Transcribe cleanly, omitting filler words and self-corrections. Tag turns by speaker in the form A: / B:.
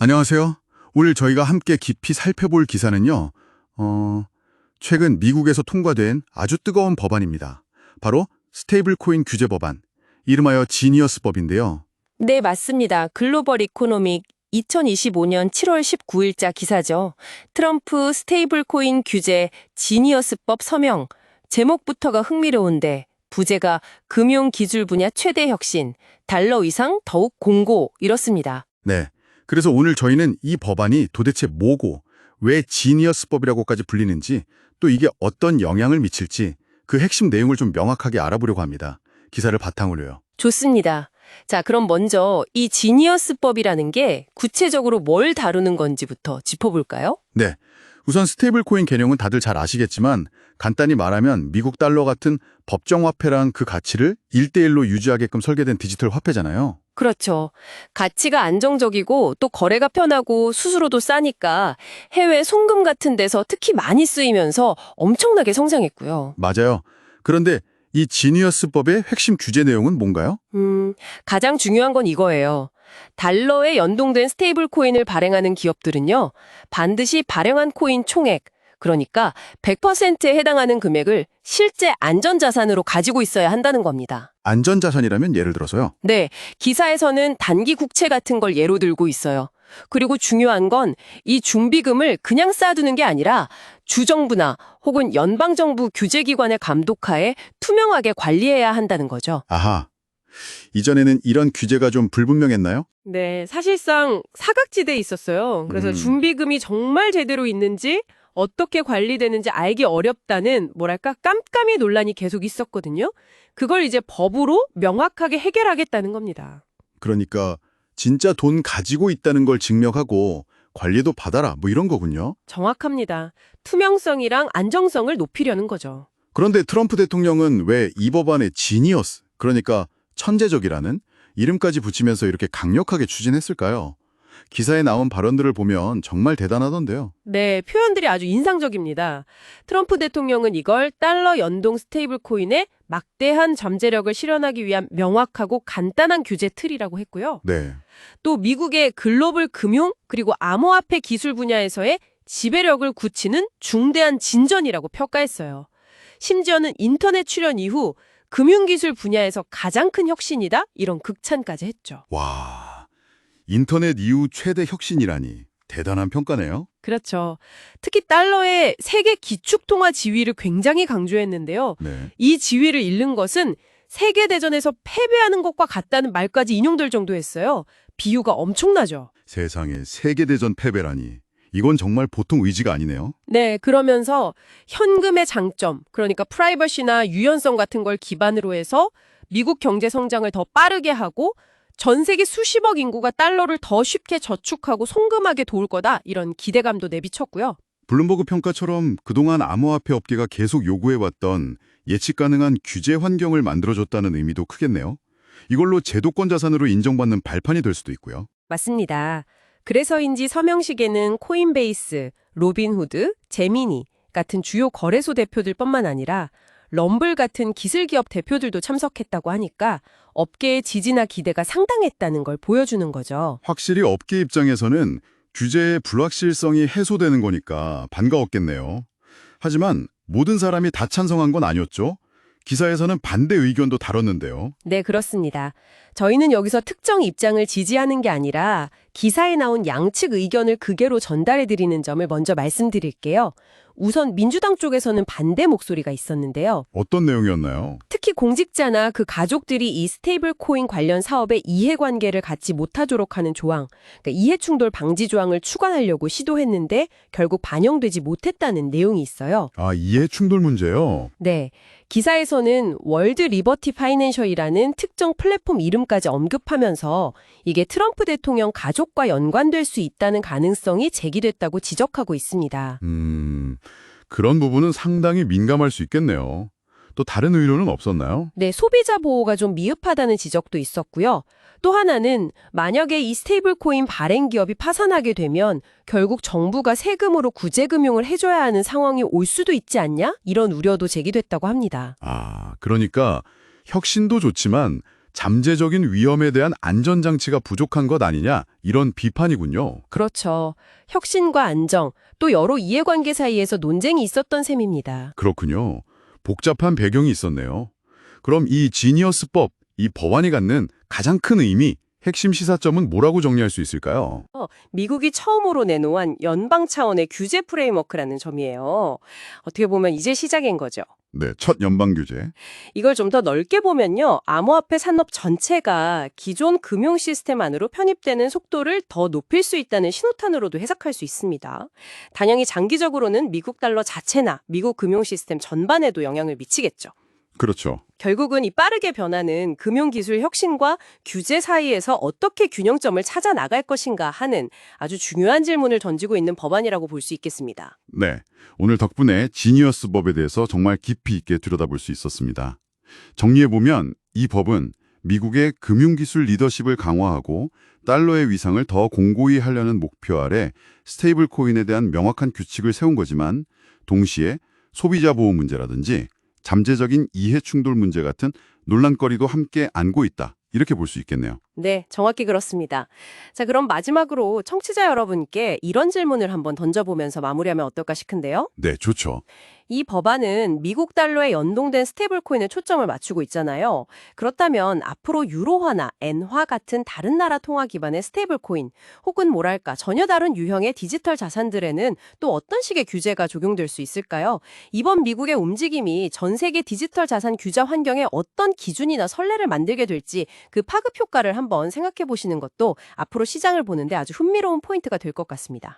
A: 안녕하세요. 오늘 저희가 함께 깊이 살펴볼 기사는요, 최근 미국에서 통과된 아주 뜨거운 법안입니다. 바로 스테이블 코인 규제 법안, 이름하여 지니어스법인데요.
B: 네, 맞습니다. 글로벌 이코노믹 2025년 7월 19일자 기사죠. 트럼프 스테이블 코인 규제 지니어스법 서명. 제목부터가 흥미로운데 부제가 금융기술 분야 최대 혁신, 달러 위상 더욱 공고 이렇습니다.
A: 네, 그래서 오늘 저희는 이 법안이 도대체 뭐고, 왜 지니어스법이라고까지 불리는지, 또 이게 어떤 영향을 미칠지 그 핵심 내용을 좀 명확하게 알아보려고 합니다. 기사를 바탕으로요.
B: 좋습니다. 자, 그럼 먼저 이 지니어스법이라는 게 구체적으로 뭘 다루는 건지부터 짚어볼까요?
A: 네, 우선 스테이블 코인 개념은 다들 잘 아시겠지만 간단히 말하면 미국 달러 같은 법정 화폐랑 그 가치를 1대1로 유지하게끔 설계된 디지털 화폐잖아요.
B: 그렇죠. 가치가 안정적이고 또 거래가 편하고 수수료도 싸니까 해외 송금 같은 데서 특히 많이 쓰이면서 엄청나게 성장했고요.
A: 맞아요. 그런데 이 지니어스법의 핵심 규제 내용은 뭔가요?
B: 가장 중요한 건 이거예요. 달러에 연동된 스테이블 코인을 발행하는 기업들은요, 반드시 발행한 코인 총액, 그러니까 100%에 해당하는 금액을 실제 안전자산으로 가지고 있어야 한다는 겁니다.
A: 안전자산이라면 예를 들어서요.
B: 네, 기사에서는 단기 국채 같은 걸 예로 들고 있어요. 그리고 중요한 건 이 준비금을 그냥 쌓아두는 게 아니라 주정부나 혹은 연방정부 규제기관의 감독하에 투명하게 관리해야 한다는 거죠.
A: 아하, 이전에는 이런 규제가 좀 불분명했나요?
B: 네, 사실상 사각지대에 있었어요. 그래서 준비금이 정말 제대로 있는지 어떻게 관리되는지 알기 어렵다는 뭐랄까 깜깜이 논란이 계속 있었거든요. 그걸 이제 법으로 명확하게 해결하겠다는 겁니다.
A: 그러니까 진짜 돈 가지고 있다는 걸 증명하고 관리도 받아라, 뭐 이런 거군요.
B: 정확합니다. 투명성이랑 안정성을 높이려는 거죠.
A: 그런데 트럼프 대통령은 왜 이 법안에 지니어스, 그러니까 천재적이라는 이름까지 붙이면서 이렇게 강력하게 추진했을까요? 기사에 나온 발언들을 보면 정말 대단하던데요.
B: 네, 표현들이 아주 인상적입니다. 트럼프 대통령은 이걸 달러 연동 스테이블 코인의 막대한 잠재력을 실현하기 위한 명확하고 간단한 규제 틀이라고 했고요.
A: 네.
B: 또 미국의 글로벌 금융 그리고 암호화폐 기술 분야에서의 지배력을 굳히는 중대한 진전이라고 평가했어요. 심지어는 인터넷 출현 이후 금융기술 분야에서 가장 큰 혁신이다? 이런 극찬까지 했죠.
A: 와, 인터넷 이후 최대 혁신이라니 대단한 평가네요.
B: 그렇죠. 특히 달러의 세계 기축통화 지위를 굉장히 강조했는데요.
A: 네.
B: 이 지위를 잃는 것은 세계대전에서 패배하는 것과 같다는 말까지 인용될 정도였어요. 비유가 엄청나죠.
A: 세상에 세계대전 패배라니. 이건 정말 보통 의지가 아니네요.
B: 네, 그러면서 현금의 장점, 그러니까 프라이버시나 유연성 같은 걸 기반으로 해서 미국 경제 성장을 더 빠르게 하고 전 세계 수십억 인구가 달러를 더 쉽게 저축하고 송금하게 도울 거다, 이런 기대감도 내비쳤고요.
A: 블룸버그 평가처럼 그동안 암호화폐 업계가 계속 요구해왔던 예측 가능한 규제 환경을 만들어줬다는 의미도 크겠네요. 이걸로 제도권 자산으로 인정받는 발판이 될 수도 있고요.
B: 맞습니다. 그래서인지 서명식에는 코인베이스, 로빈후드, 제미니 같은 주요 거래소 대표들뿐만 아니라 럼블 같은 기술기업 대표들도 참석했다고 하니까 업계의 지지나 기대가 상당했다는 걸 보여주는 거죠.
A: 확실히 업계 입장에서는 규제의 불확실성이 해소되는 거니까 반가웠겠네요. 하지만 모든 사람이 다 찬성한 건 아니었죠? 기사에서는 반대 의견도 다뤘는데요.
B: 네, 그렇습니다. 저희는 여기서 특정 입장을 지지하는 게 아니라 기사에 나온 양측 의견을 그대로 전달해드리는 점을 먼저 말씀드릴게요. 우선 민주당 쪽에서는 반대 목소리가 있었는데요.
A: 어떤 내용이었나요?
B: 특히 공직자나 그 가족들이 이 스테이블 코인 관련 사업에 이해관계를 갖지 못하도록 하는 조항, 그러니까 이해충돌 방지 조항을 추가하려고 시도했는데 결국 반영되지 못했다는 내용이 있어요.
A: 아, 이해 충돌 문제요?
B: 네. 기사에서는 월드 리버티 파이낸셜이라는 특정 플랫폼 이름까지 언급하면서 이게 트럼프 대통령 가족과 연관될 수 있다는 가능성이 제기됐다고 지적하고 있습니다.
A: 그런 부분은 상당히 민감할 수 있겠네요. 또 다른 의료는 없었나요?
B: 네, 소비자 보호가 좀 미흡하다는 지적도 있었고요. 또 하나는 만약에 이 스테이블 코인 발행 기업이 파산하게 되면 결국 정부가 세금으로 구제금융을 해줘야 하는 상황이 올 수도 있지 않냐? 이런 우려도 제기됐다고 합니다.
A: 아, 그러니까 혁신도 좋지만 잠재적인 위험에 대한 안전장치가 부족한 것 아니냐 이런 비판이군요.
B: 그렇죠. 혁신과 안정, 또 여러 이해관계 사이에서 논쟁이 있었던 셈입니다.
A: 그렇군요. 복잡한 배경이 있었네요. 그럼 이 지니어스법, 이 법안이 갖는 가장 큰 의미, 핵심 시사점은 뭐라고 정리할 수 있을까요?
B: 미국이 처음으로 내놓은 연방 차원의 규제 프레임워크라는 점이에요. 어떻게 보면 이제 시작인 거죠.
A: 네, 첫 연방 규제.
B: 이걸 좀 더 넓게 보면요. 암호화폐 산업 전체가 기존 금융 시스템 안으로 편입되는 속도를 더 높일 수 있다는 신호탄으로도 해석할 수 있습니다. 당연히 장기적으로는 미국 달러 자체나 미국 금융 시스템 전반에도 영향을 미치겠죠.
A: 그렇죠.
B: 결국은 이 빠르게 변하는 금융기술 혁신과 규제 사이에서 어떻게 균형점을 찾아 나갈 것인가 하는 아주 중요한 질문을 던지고 있는 법안이라고 볼 수 있겠습니다.
A: 네, 오늘 덕분에 지니어스법에 대해서 정말 깊이 있게 들여다볼 수 있었습니다. 정리해보면 이 법은 미국의 금융기술 리더십을 강화하고 달러의 위상을 더 공고히 하려는 목표 아래 스테이블 코인에 대한 명확한 규칙을 세운 거지만 동시에 소비자 보호 문제라든지 잠재적인 이해 충돌 문제 같은 논란거리도 함께 안고 있다. 이렇게 볼 수 있겠네요.
B: 네, 정확히 그렇습니다. 자, 그럼 마지막으로 청취자 여러분께 이런 질문을 한번 던져보면서 마무리하면 어떨까 싶은데요.
A: 네, 좋죠.
B: 이 법안은 미국 달러에 연동된 스테이블 코인에 초점을 맞추고 있잖아요. 그렇다면 앞으로 유로화나 엔화 같은 다른 나라 통화 기반의 스테이블 코인 혹은 뭐랄까 전혀 다른 유형의 디지털 자산들에는 또 어떤 식의 규제가 적용될 수 있을까요? 이번 미국의 움직임이 전 세계 디지털 자산 규제 환경에 어떤 기준이나 선례를 만들게 될지 그 파급 효과를 한번 생각해 보시는 것도 앞으로 시장을 보는데 아주 흥미로운 포인트가 될 것 같습니다.